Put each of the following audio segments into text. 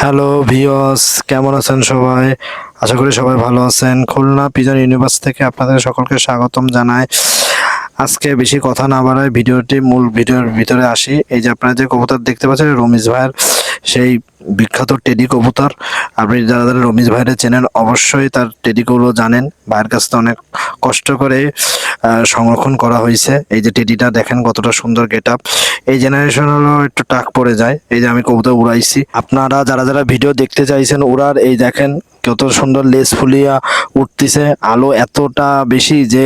Hello viewers, কেমন আছেন সবাই? আশা করি সবাই ভালো আছেন। খুলনা পিজন ইউনিভার্সিটি থেকে আপনাদের সকলকে স্বাগতম জানাই। আজকে বেশি কথা না বাড়ায় মূল ভিডিওর ভিতরে আসি। এই যে আপনারা যে কবুতর দেখতে পাচ্ছেন, রমিজ ভাইয়ের সেই বিখ্যাত টেডি কবুতর। আপনি যারা যারা রমিজ ভাইয়ের চেনেন অবশ্যই তার টেডিগুলো জানেন। ভাইয়ের কাছ থেকে অনেক কষ্ট করে সংরক্ষণ করা হয়েছে। এই যে টেডিটা দেখেন কতটা সুন্দর গেট আপ। এই জেনারেশন হলো একটু টাক পড়ে যায়। এই যে আমি কবুতর উড়াইছি, আপনারা যারা যারা ভিডিও দেখতে চাইছেন উড়ার, এই দেখেন কত সুন্দর লেস ফুলিয়া উঠতেছে। আলো এতটা বেশি যে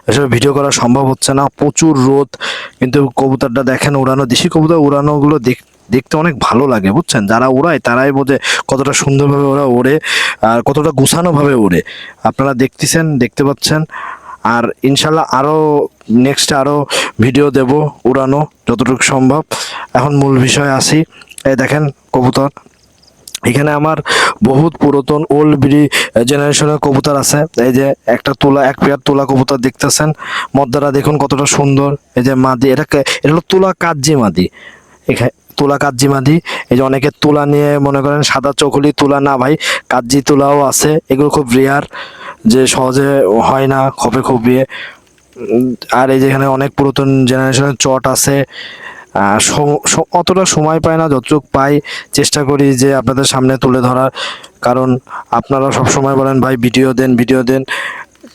আসলে ভিডিও করা সম্ভব হচ্ছে না, প্রচুর রোদ। কিন্তু কবুতরটা দেখেন উড়ানো, দেশি কবুতর উড়ানোগুলো দেখতে অনেক ভালো লাগে, বুঝছেন? যারা উড়ায় তারাই বোঝে কতটা সুন্দরভাবে ওরা ওড়ে আর কতটা গুছানোভাবে ওড়ে। আপনারা দেখতে পাচ্ছেন। আর ইনশাল্লাহ নেক্সট আরও ভিডিও দেব উড়ানো যতটুকু সম্ভব। এখন মূল বিষয়ে আসি। এই দেখেন কবুতর, এখানে আমার বহুত পুরাতন ওল্ড জেনারেশনের কবুতর আছে। এই যে এক পেয়ার তোলা কবুতর দেখতেছেন। মদ্দারা দেখুন কতটা সুন্দর। এই যে মাদি, এটা হলো তোলা কাজ্জি মাদি। এখানে তুলা কাজ্জি মাদি। এই যে অনেকে তুলা নিয়ে মনে করেন সাদা চকলি তুলা, না ভাই, কাজ্জি তুলাও আছে। এগুলো খুব রেয়ার, যে সহজে হয় না, খপে খুবিয়ে। আর এই যেখানে অনেক পুরাতন জেনারেশনের চট আছে। অতটা সময় পাই না, যতটুকু পাই চেষ্টা করি যে আপনাদের সামনে তুলে ধরার। কারণ আপনারা সব সময় বলেন ভাই ভিডিও দেন,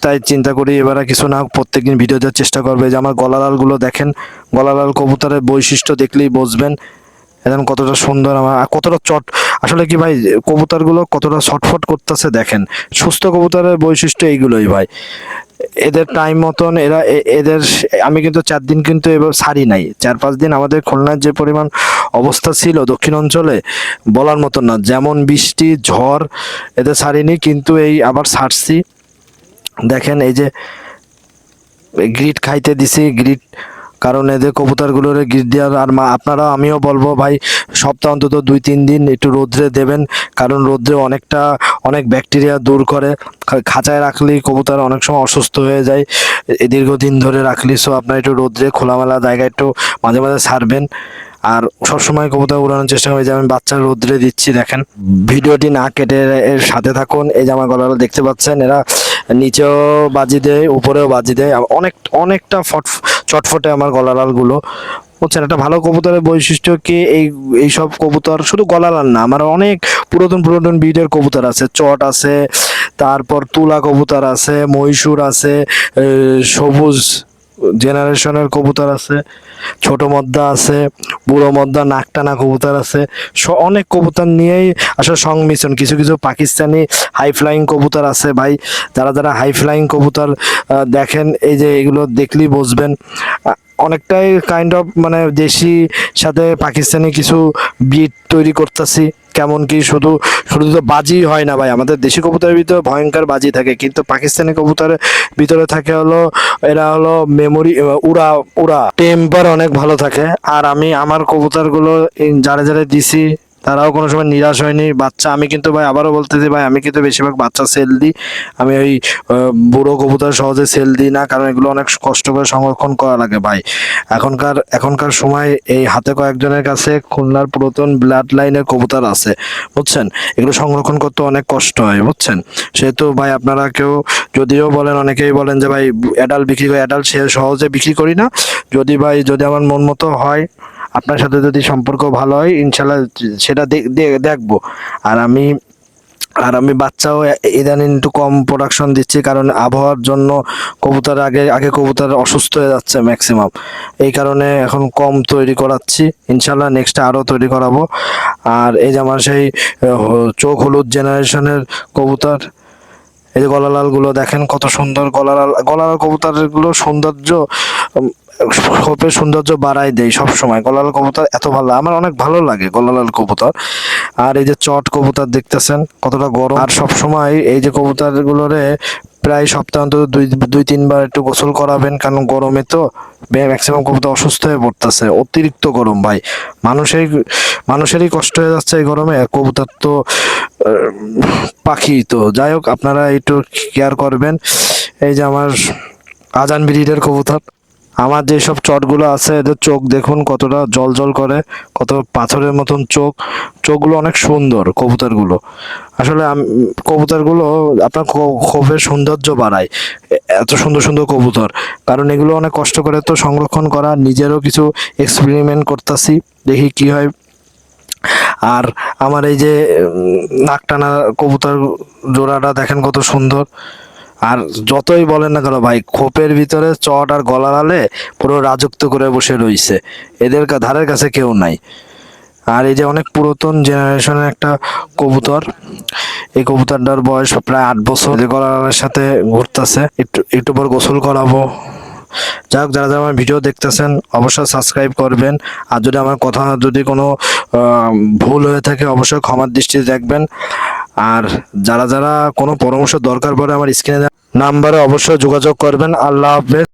তাই চিন্তা করি এবার কিছু না, প্রত্যেকদিন ভিডিও দেওয়ার চেষ্টা করবে। যে আমার গলালালগুলো দেখেন, গলালাল কবুতরের বৈশিষ্ট্য দেখলেই বুঝবেন এখন কতটা সুন্দর, আমার কতটা চট। আসলে কি ভাই, কবুতরগুলো কতটা ছটফট করতেছে দেখেন। সুস্থ কবুতরের বৈশিষ্ট্য এইগুলোই ভাই। এদের টাইম মতন এদের আমি কিন্তু 4 দিন কিন্তু এবার ছাড়ি নাই। 4-5 দিন আমাদের খুলনার যে পরিমাণ অবস্থা ছিল দক্ষিণ অঞ্চলে, বলার মতন না। যেমন বৃষ্টি ঝড়, এদের ছাড়িনি, কিন্তু এই আবার ছাড়ছি। দেখেন এই যে গ্রিট খাইতে দিছি, গ্রিট, কারণ এদের কবুতরগুলোর গ্রিট দেওয়ার। আর আপনারা, আমিও বলবো ভাই, সপ্তাহ অন্তত 2-3 দিন একটু রোদ্রে দেবেন। কারণ রোদ্রে অনেক ব্যাকটেরিয়া দূর করে। খাঁচায় রাখলেই কবুতর অনেক সময় অসুস্থ হয়ে যায় দীর্ঘদিন ধরে রাখলি। সো আপনার একটু রোদ্রে খোলামেলা জায়গায় একটু মাঝে মাঝে ছাড়বেন। আর সবসময় কবুতর উড়ানোর চেষ্টা করি। যে আমি বাচ্চা রোদ্রে দিচ্ছি, দেখেন। ভিডিওটি না কেটে এর সাথে থাকুন। এই যে আমার গলাটা দেখতে পাচ্ছেন, এরা নিচেও বাজি দেয়, উপরেও বাজি দেয়। অনেকটা চটফটে আমার গলালাল গুলো, বুঝছেন? একটা ভালো কবুতরের বৈশিষ্ট্য কি, এইসব কবুতর শুধু গলালাল না, আমার অনেক পুরাতন ব্রিডের কবুতর আছে। চট আছে, তারপর তুলা কবুতর আছে, মহীশূর আছে, সবুজ জেনারেশনের কবুতর আছে, ছোট মদ্দা আছে, বুড়ো মদ্দা নাকটানা কবুতর আছে। অনেক কবুতর নিয়েই আসলে সংমিশ্রণ। কিছু কিছু পাকিস্তানি হাই ফ্লাইং কবুতর আছে ভাই। যারা যারা হাই ফ্লাইং কবুতর দেখেন, এই যে এগুলো দেখলেই বুঝবেন। অনেকটাই কাইন্ড অফ মানে দেশি সাথে পাকিস্তানি কিছু ব্রিড তৈরি করতেছি। কেমন কি, শুধু শুধু তো বাজি হয় না ভাই, আমাদের দেশি কবুতরের ভিতরে ভয়ঙ্কর বাজি থাকে, কিন্তু পাকিস্তানি কবুতরের ভিতরে থাকে হলো, এরা হলো মেমোরি, উড়া উড়া টেম্পার অনেক ভালো থাকে। আর আমি আমার কবুতরগুলো যারা যারা দিছি তারাও কোনো সময় নিরাশ হয়নি। বাচ্চা আমি কিন্তু ভাই, আবারও বলতেছি ভাই, আমি কিন্তু বেশিরভাগ বাচ্চা সেল দিই। আমি ওই বুড়ো কবুতর সহজে সেল দিই না, কারণ এগুলো অনেক কষ্ট করে সংরক্ষণ করা লাগে ভাই। এখনকার সময় এই হাতে কয়েকজনের কাছে খুলনার পুরাতন ব্লাড লাইনের কবুতর আছে, বুঝছেন? এগুলো সংরক্ষণ করতে অনেক কষ্ট হয়, বুঝছেন? সেহেতু ভাই আপনারা কেউ যদিও বলেন, অনেকেই বলেন যে ভাই অ্যাডাল্ট বিক্রি করে, অ্যাডাল্ট সহজে বিক্রি করি না। যদি আমার মন মতো হয়, আপনার সাথে যদি সম্পর্ক ভালো হয়, ইনশাল্লাহ সেটা দেখবো। আর আমি বাচ্চাও ইদানিং একটু কম প্রোডাকশন দিচ্ছি, কারণ আবহাওয়ার জন্য কবুতর আগে কবুতর অসুস্থ হয়ে যাচ্ছে ম্যাক্সিমাম। এই কারণে এখন কম তৈরি করাচ্ছি। ইনশাল্লাহ নেক্সট আরও তৈরি করাবো। আর এই যে আমার সেই চোখ হলুদ জেনারেশনের কবুতর, এই যে গলালালগুলো দেখেন কত সুন্দর। গলালাল কবুতরগুলো সৌন্দর্য, খোপের সৌন্দর্য বাড়াই দেয় সব সময়। গলালাল কবুতর এত ভালো, আমার অনেক ভালো লাগে গলালাল কবুতর। আর এই যে চট কবুতর দেখতেছেন কতটা গরম। আর সব সময় এই যে কবুতরগুলোরে প্রায় সপ্তাহে অন্তত 2-3 বার একটু গোসল করাবেন, কারণ গরমে তো ম্যাক্সিমাম কবুতর অসুস্থ হয়ে পড়তেছে। অতিরিক্ত গরম ভাই, মানুষেরই কষ্ট হয়ে যাচ্ছে এই গরমে। কবুতর তো পাখি তো, যাই হোক, আপনারা একটু কেয়ার করবেন। এই যে আমার আজান ব্রিডের কবুতর, আমার যেসব চটগুলো আছে এদের চোখ দেখুন কতটা জল জল করে, কত পাথরের মতন চোখ, চোখগুলো অনেক সুন্দর কবুতরগুলো। আসলে কবুতরগুলো আপনার খোপের সৌন্দর্য বাড়ায়, এত সুন্দর সুন্দর কবুতর। কারণ এগুলো অনেক কষ্ট করে তো সংরক্ষণ করা, নিজেরও কিছু এক্সপেরিমেন্ট করতেছি, দেখি কি হয়। আর আমার এই যে নাকটানা কবুতর জোড়াটা দেখেন কত সুন্দর। আর যতই বলেন না কেন ভাই, খোপের ভিতরে চট আর গলার আলে পুরো রাজত্ব করে বসে রইছে, এদের ধারের কাছে কেউ নাই। আর এই যে অনেক পুরাতন জেনারেশনের একটা কবুতর, এই কবুতরটার বয়স প্রায় 8 বছর, গলার সাথে ঘুরতেছে, একটু একটু পর গোসল করাবো। যাই হোক, যারা যারা আমার ভিডিও দেখতেছেন অবশ্যই সাবস্ক্রাইব করবেন। আর যদি আমার কথা যদি কোনো ভুল হয়ে থাকে অবশ্যই ক্ষমার দৃষ্টিতে দেখবেন। আর যারা যারা কোনো পরামর্শ দরকার পড়ে আমার স্ক্রিনে নাম্বারে অবশ্যই যোগাযোগ করবেন। আল্লাহ হাফেজ।